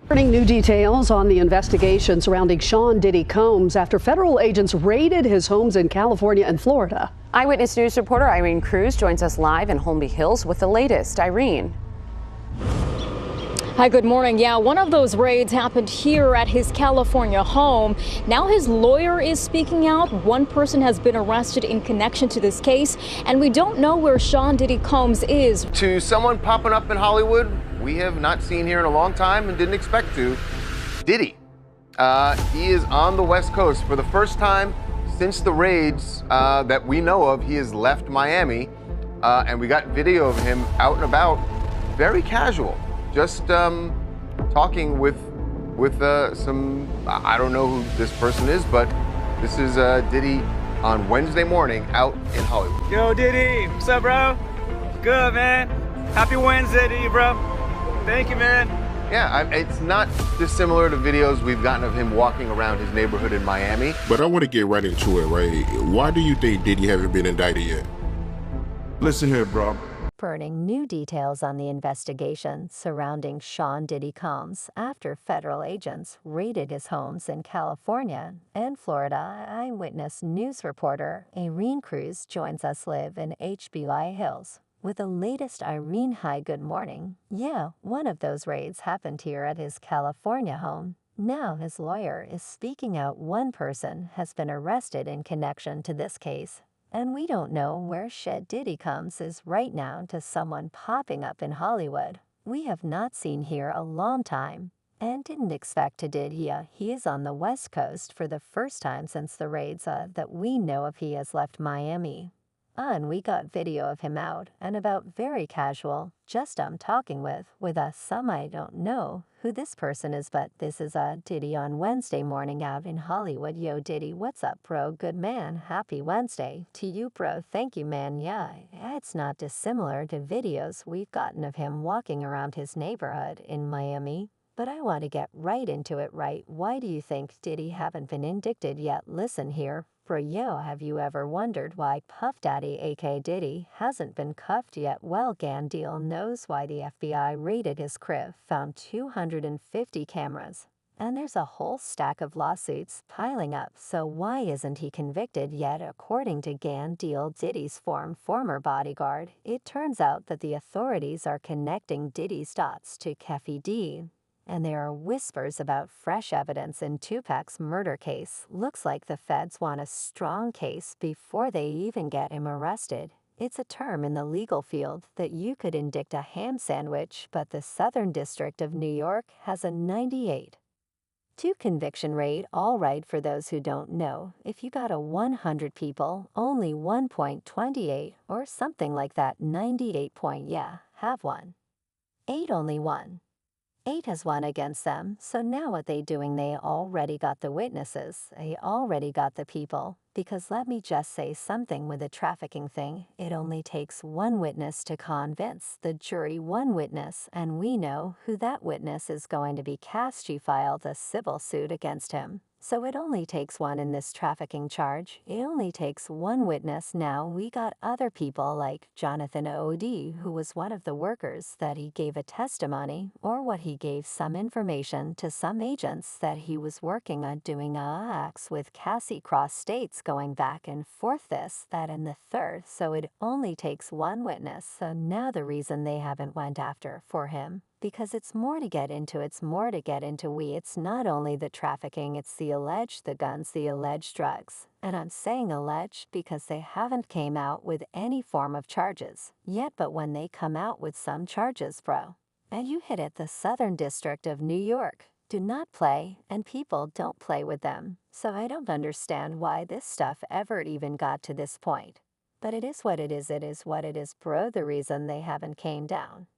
Learning new details on the investigation surrounding Sean Diddy Combs after federal agents raided his homes in California and Florida. Eyewitness News reporter Irene Cruz joins us live in Holmby Hills with the latest. Irene. Hi, good morning. Yeah, one of those raids happened here at his California home. Now his lawyer is speaking out. One person has been arrested in connection to this case, and we don't know where Sean Diddy Combs is. To someone popping up in Hollywood we have not seen here in a long time and didn't expect to, Diddy. He is on the West Coast for the first time since the raids that we know of. He has left Miami, and we got video of him out and about, very casual. Just talking with some, I don't know who this person is, but this is Diddy on Wednesday morning out in Hollywood. Yo, Diddy, what's up, bro? Good, man. Happy Wednesday to you, bro. Thank you, man. Yeah, it's not dissimilar to videos we've gotten of him walking around his neighborhood in Miami. But I want to get right into it, right? Why do you think Diddy haven't been indicted yet? Listen here, bro. Burning new details on the investigation surrounding Sean Diddy Combs after federal agents raided his homes in California and Florida. Eyewitness News reporter Irene Cruz joins us live in HBY Hills with the latest. Irene, hi, good morning. Yeah, one of those raids happened here at his California home. Now his lawyer is speaking out. One person has been arrested in connection to this case. And we don't know where Diddy Combs is right now to someone popping up in Hollywood we have not seen here a long time and didn't expect to did. He is on the West Coast for the first time since the raids that we know of. He has left Miami. And we got video of him out and about, very casual, just talking with some. I don't know who this person is, but this is Diddy on Wednesday morning out in Hollywood. Yo, Diddy, what's up, bro? Good, man. Happy Wednesday to you, bro. Thank you, man. Yeah, it's not dissimilar to videos we've gotten of him walking around his neighborhood in Miami. But I want to get right into it, right? Why do you think Diddy haven't been indicted yet? Listen here. For yo, have you ever wondered why Puff Daddy, aka Diddy, hasn't been cuffed yet? Well, Gandil knows why. The FBI raided his crib, found 250 cameras, and there's a whole stack of lawsuits piling up. So why isn't he convicted yet? According to Gandil, Diddy's former bodyguard, it turns out that the authorities are connecting Diddy's dots to Keffi D. And there are whispers about fresh evidence in Tupac's murder case. Looks like the feds want a strong case before they even get him arrested. It's a term in the legal field that you could indict a ham sandwich, but the Southern District of New York has a 98-2 conviction rate. All right, for those who don't know, if you got a 100 people, only 1.28 or something like that. 98 point, yeah, have one. 8 only one. 8 has won against them, so now what they doing? They already got the witnesses, they already got the people. Because let me just say something with the trafficking thing, it only takes one witness to convince the jury. One witness, and we know who that witness is going to be. She filed a civil suit against him. So it only takes one in this trafficking charge. It only takes one witness. Now we got other people like Jonathan O.D., who was one of the workers, that he gave a testimony, or what he gave some information to some agents that he was working on doing acts with Cassie cross states, going back and forth, this, that, and the third. So it only takes one witness. So now the reason they haven't went after for him, because it's more to get into. It's not only the trafficking, it's the alleged, the guns, the alleged drugs. And I'm saying alleged because they haven't came out with any form of charges yet. But when they come out with some charges, bro, and you hit it, the Southern District of New York do not play, and people don't play with them. So I don't understand why this stuff ever even got to this point. But it is what it is. It is what it is, bro. The reason they haven't came down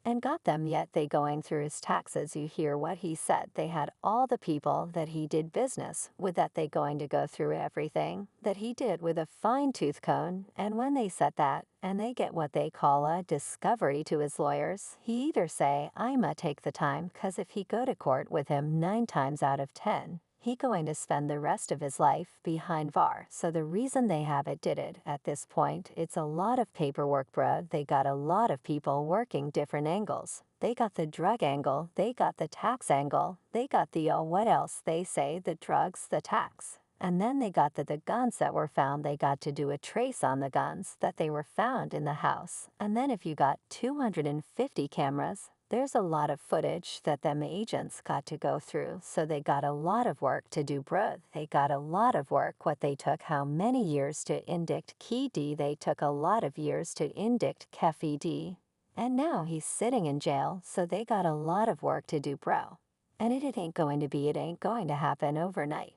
and got them yet, they going through his taxes. You hear what he said. They had all the people that he did business with, that they going to go through everything that he did with a fine-tooth comb. And when they said that, and they get what they call a discovery to his lawyers, he either say, I'ma take the time, cause if he go to court with him 9 times out of 10, He going to spend the rest of his life behind bar. So the reason they have it did it at this point, it's a lot of paperwork, bruh. They got a lot of people working different angles. They got the drug angle, they got the tax angle, they got the what else they say, the drugs, the tax. And then they got the guns that were found. They got to do a trace on the guns that they were found in the house. And then if you got 250 cameras, there's a lot of footage that them agents got to go through. So they got a lot of work to do, bruh. They got a lot of work. What they took, how many years to indict Key D? They took a lot of years to indict Keffy D. And now he's sitting in jail, so they got a lot of work to do, bro. And it ain't going to happen overnight.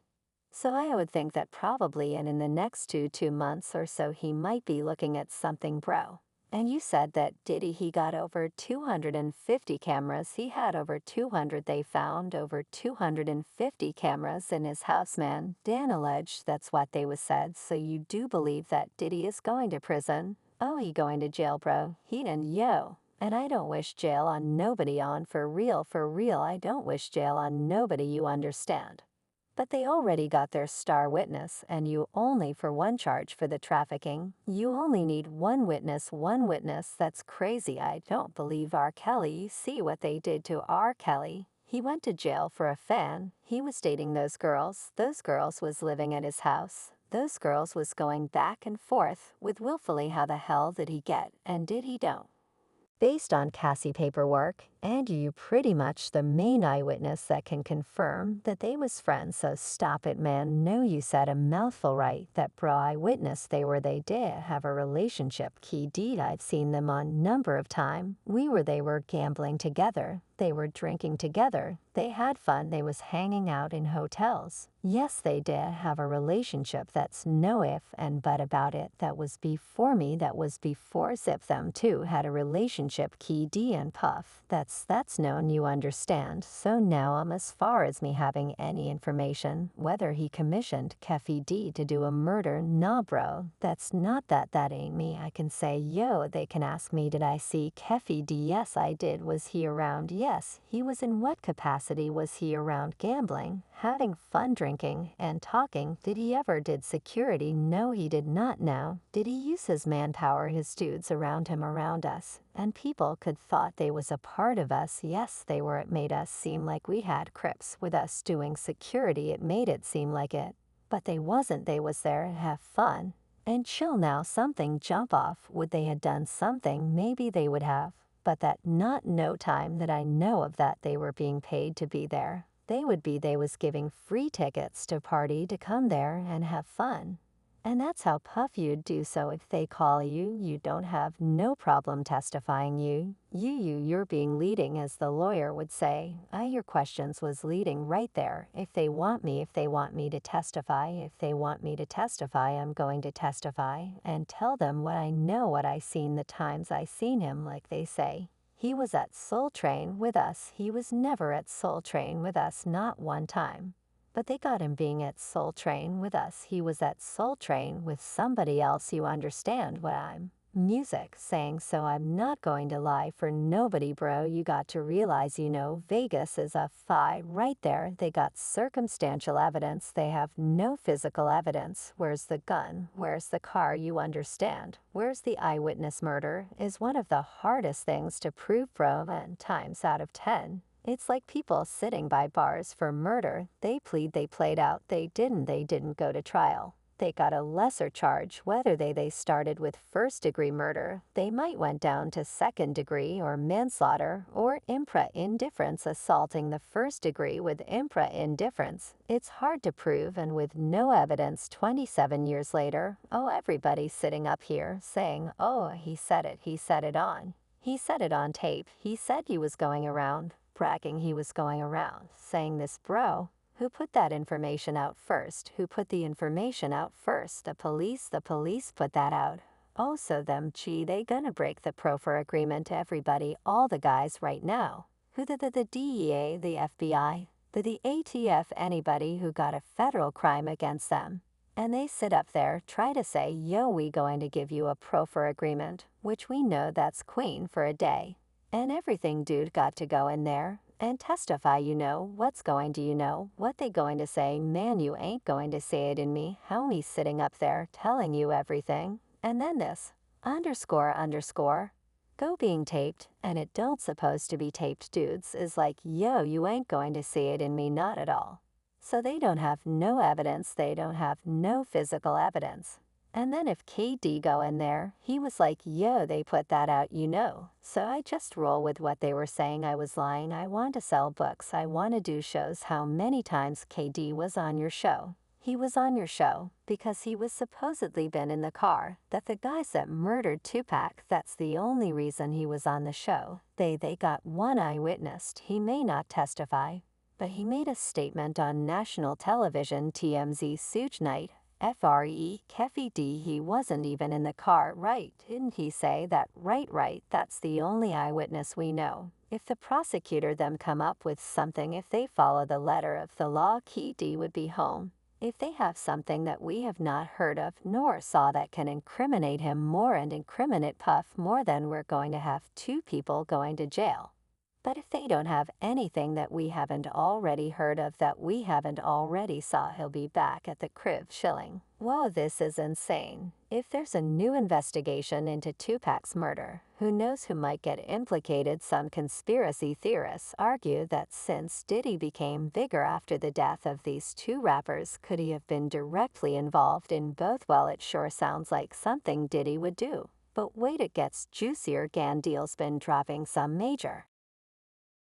So I would think that probably in the next two months or so he might be looking at something, bro. And you said that Diddy, he got over 250 cameras. He had over 200. They found over 250 cameras in his house, man. Dan alleged that's what they was said. So you do believe that Diddy is going to prison? Oh, he going to jail, bro. He didn't, yo. And I don't wish jail on nobody, on for real. I don't wish jail on nobody, you understand. But they already got their star witness, and you only for one charge for the trafficking. You only need one witness. That's crazy. I don't believe R. Kelly. You see what they did to R. Kelly. He went to jail for a fan. He was dating those girls. Those girls was living at his house. Those girls was going back and forth with willfully. How the hell did he get, and did he don't? Based on Cassie paperwork, and you pretty much the main eyewitness that can confirm that they was friends, so stop it, man. No, you said a mouthful, right? That bro eyewitness, they did have a relationship. Key D, I've seen them on number of time. They were gambling together. They were drinking together. They had fun. They was hanging out in hotels. Yes, they did have a relationship. That's no if and but about it. That was before me. That was before Zip. Them two had a relationship, Key D and Puff. That's known, you understand. So now as far as me having any information, whether he commissioned Keffy D to do a murder, nah bro, that's not that ain't me. I can say, yo, they can ask me, did I see Keffy D? Yes, I did. Was he around? Yes. He was in what capacity? Was he around gambling, having fun, drinking, and talking? Did he ever did security? No, he did not. Now, did he use his manpower, his dudes around him, around us? And people could thought they was a part of us. Yes, they were. It made us seem like we had Crips with us doing security. It made it seem like it. But they wasn't. They was there to have fun and chill. Now something jump off. Would they had done something? Maybe they would have. But that not no time that I know of that they were being paid to be there. They was giving free tickets to party to come there and have fun. And that's how Puff you'd do. So if they call you, you don't have no problem testifying. You're being leading, as the lawyer would say. Your questions was leading right there. If they want me to testify, I'm going to testify and tell them what I know, what I seen, the times I seen him, like they say. He was at Soul Train with us. He was never at Soul Train with us, not one time. But they got him being at Soul Train with us. He was at Soul Train with somebody else. You understand what I'm music saying? So I'm not going to lie for nobody, bro. You got to realize, Vegas is a fi right there. They got circumstantial evidence. They have no physical evidence. Where's the gun? Where's the car? You understand? Where's the eyewitness? Murder is one of the hardest things to prove, bro, and times out of 10. It's like people sitting by bars for murder. They plead, they played out, they didn't go to trial. They got a lesser charge, whether they started with first-degree murder. They might went down to second-degree or manslaughter or impra indifference, assaulting the first degree with impra indifference. It's hard to prove, and with no evidence 27 years later, everybody's sitting up here saying, he said it on. He said it on tape. He said he was going around. Bragging he was going around, saying this, bro. Who put that information out first? Who put the information out first? The police put that out. So them, they gonna break the PROFER agreement, everybody, all the guys right now. Who the DEA, the FBI, the ATF, anybody who got a federal crime against them. And they sit up there, try to say, we going to give you a PROFER agreement, which we know that's Queen for a day. And everything dude got to go in there. and testify. You know what's going to, you know what they going to say. Man, you ain't going to say it in me. How me sitting up there telling you everything. And then this __. Go being taped, and it don't supposed to be taped dudes is like, yo, you ain't going to see it in me, not at all. So they don't have no evidence, they don't have no physical evidence. And then if KD go in there, he was like, yo, they put that out, you know. So I just roll with what they were saying. I was lying. I want to sell books. I want to do shows. How many times KD was on your show? He was on your show because he was supposedly been in the car that the guys that murdered Tupac, that's the only reason he was on the show. They got one eyewitness. He may not testify, but he made a statement on national television TMZ Suge Knight, FRE, Keffy D. He wasn't even in the car, right? Didn't he say that? Right, that's the only eyewitness we know. If the prosecutor them come up with something, if they follow the letter of the law, KD would be home. If they have something that we have not heard of nor saw that can incriminate him more and incriminate Puff more, then we're going to have 2 people going to jail. But if they don't have anything that we haven't already heard of, that we haven't already saw, he'll be back at the crib chilling. Whoa, this is insane. If there's a new investigation into Tupac's murder, who knows who might get implicated? Some conspiracy theorists argue that since Diddy became bigger after the death of these 2 rappers, could he have been directly involved in both? Well, it sure sounds like something Diddy would do. But wait, it gets juicier. Gan Deal's been dropping some major